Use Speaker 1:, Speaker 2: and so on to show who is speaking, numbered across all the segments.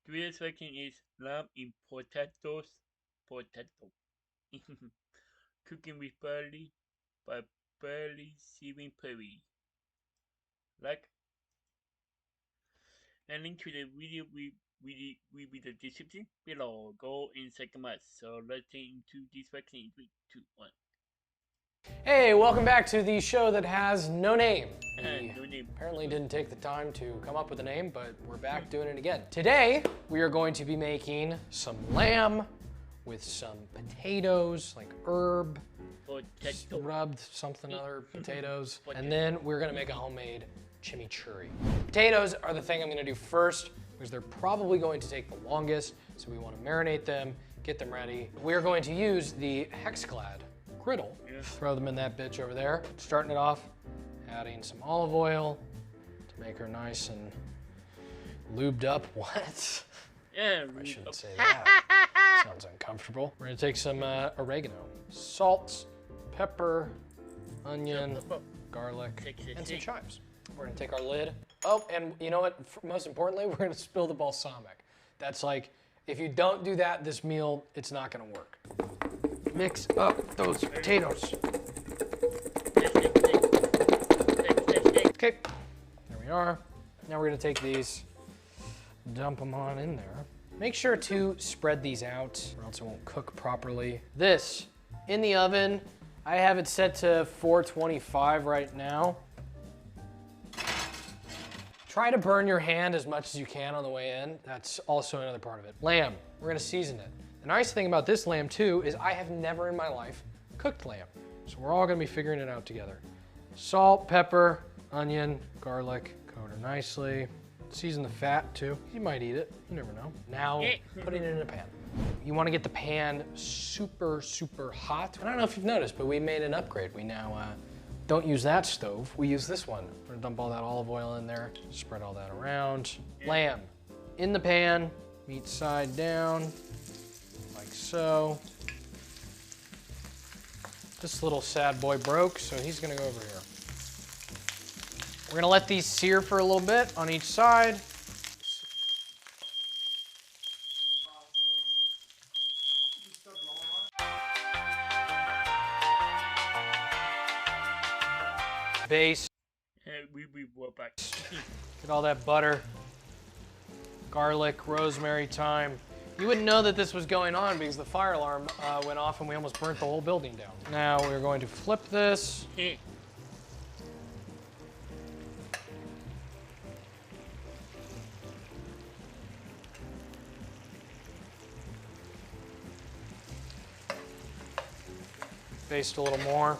Speaker 1: Today's recipe is lamb in potato. Cooking with barley by barley sieving Perry. Like and link to the video will be the description below. Go in second month. So let's get into this recipe in 3, 2, 1.
Speaker 2: Hey, welcome back to the show that has no name.
Speaker 1: No name.
Speaker 2: Apparently didn't take the time to come up with a name, but we're back doing it again. Today, we are going to be making some lamb with some potatoes, like herb,
Speaker 1: Potato.
Speaker 2: rubbed something other potatoes, and then we're gonna make a homemade chimichurri. Potatoes are the thing I'm gonna do first because they're probably going to take the longest, so we wanna marinate them, get them ready. We're going to use the Hexclad griddle. Throw them in that bitch over there. Starting it off, adding some olive oil to make her nice and lubed up. What?
Speaker 1: Yeah,
Speaker 2: I shouldn't say that. Sounds uncomfortable. We're gonna take some oregano, salt, pepper, onion, garlic, and some chives. We're gonna take our lid. Oh, and you know what? Most importantly, we're gonna spill the balsamic. That's like, if you don't do that, this meal, it's not gonna work. Mix up those potatoes. Okay, there we are. Now we're gonna take these, dump them on in there. Make sure to spread these out or else it won't cook properly. This, in the oven, I have it set to 425 right now. Try to burn your hand as much as you can on the way in. That's also another part of it. Lamb, we're gonna season it. The nice thing about this lamb too is I have never in my life cooked lamb. So we're all gonna be figuring it out together. Salt, pepper, onion, garlic, coat her nicely. Season the fat too. You might eat it, you never know. Now, putting it in a pan. You wanna get the pan super, super hot. I don't know if you've noticed, but we made an upgrade. We now don't use that stove, we use this one. We're gonna dump all that olive oil in there, spread all that around. Lamb, in the pan, meat side down, like so. This little sad boy broke, so he's gonna go over here. We're gonna let these sear for a little bit on each side. Base.
Speaker 1: We will back.
Speaker 2: Get all that butter, garlic, rosemary, thyme. You wouldn't know that this was going on because the fire alarm went off and we almost burnt the whole building down. Now we're going to flip this. Baste a little more.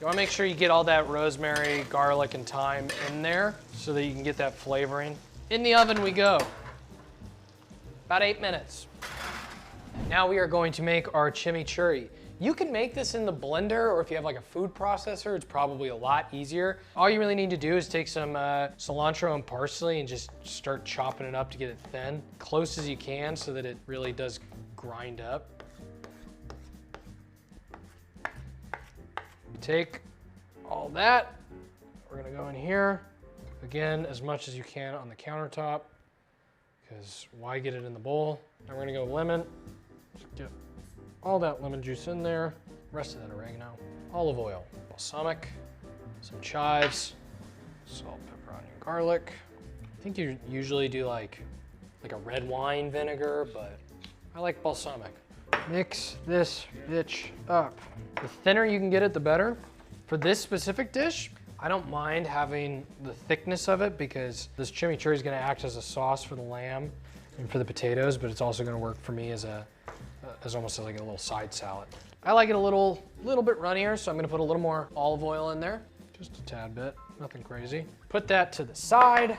Speaker 2: You wanna make sure you get all that rosemary, garlic, and thyme in there so that you can get that flavoring. In the oven we go. About 8 minutes. Now we are going to make our chimichurri. You can make this in the blender, or if you have like a food processor, it's probably a lot easier. All you really need to do is take some cilantro and parsley and just start chopping it up to get it thin, close as you can so that it really does grind up. Take all that, we're gonna go in here. Again, as much as you can on the countertop, because why get it in the bowl? Now we're gonna go lemon. Just get all that lemon juice in there, rest of that oregano, olive oil, balsamic, some chives, salt, pepper, onion, garlic. I think you usually do like a red wine vinegar, but I like balsamic. Mix this bitch up. The thinner you can get it, the better. For this specific dish, I don't mind having the thickness of it because this chimichurri is gonna act as a sauce for the lamb and for the potatoes, but it's also gonna work for me as almost like a little side salad. I like it a little bit runnier, so I'm gonna put a little more olive oil in there. Just a tad bit, nothing crazy. Put that to the side.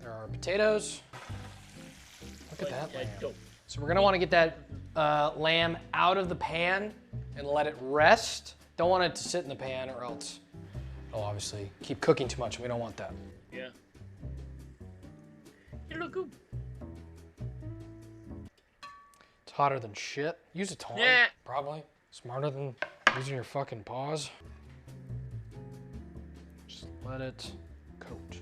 Speaker 2: There are potatoes. Look at that lamb. So we're gonna wanna get that lamb out of the pan and let it rest. Don't want it to sit in the pan or else it'll obviously keep cooking too much and we don't want that.
Speaker 1: Yeah. It look good.
Speaker 2: It's hotter than shit. Use a tongs, probably. Smarter than using your fucking paws. Just let it coat.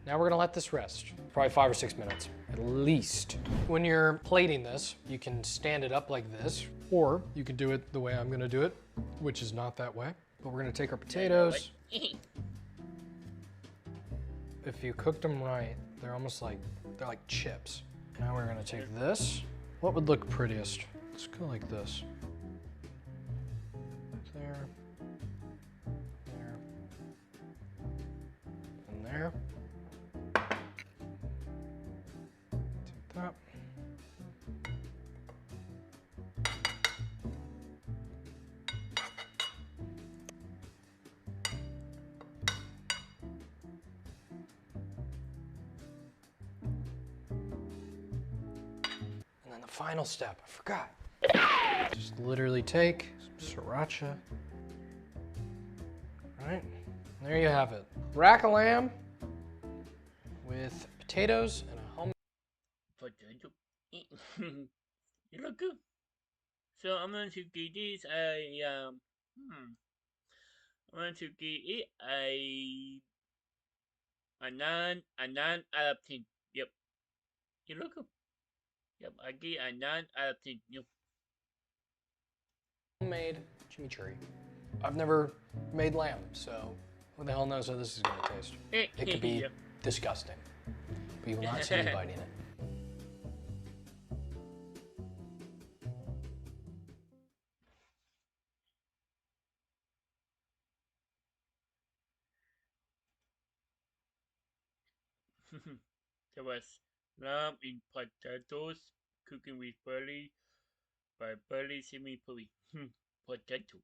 Speaker 2: Now we're gonna let this rest. Probably 5 or 6 minutes, at least. When you're plating this, you can stand it up like this, or you can do it the way I'm gonna do it, which is not that way. But we're gonna take our potatoes. If you cooked them right, they're almost like, they're like chips. Now we're gonna take this. What would look prettiest? Let's go like this. There, there, and there. Take that. And then the final step, I forgot. Just literally take some sriracha. All right, there you have it. Rack of lamb with potatoes and a homemade.
Speaker 1: Potato. You look good. So I'm going to give this I'm going to give it a 9 out of 10. Yep. You look good. Yep, I give a 9 out of 10. Yep.
Speaker 2: Homemade chimichurri. I've never made lamb, so who the hell knows how this is gonna taste? It could be
Speaker 1: Yep.
Speaker 2: disgusting, but you will not see me biting it.
Speaker 1: There was lamb in potatoes, cooking with burley by burley simi puri. Potato.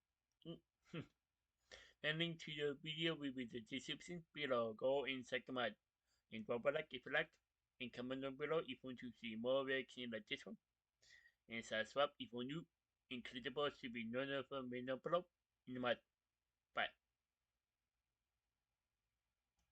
Speaker 1: And link to the video will be the description below. Go and check them out. And drop a like if you like. And comment down below if you want to see more reactions like this one. And subscribe if you're new. And click the bell to be notified when I upload. And bye.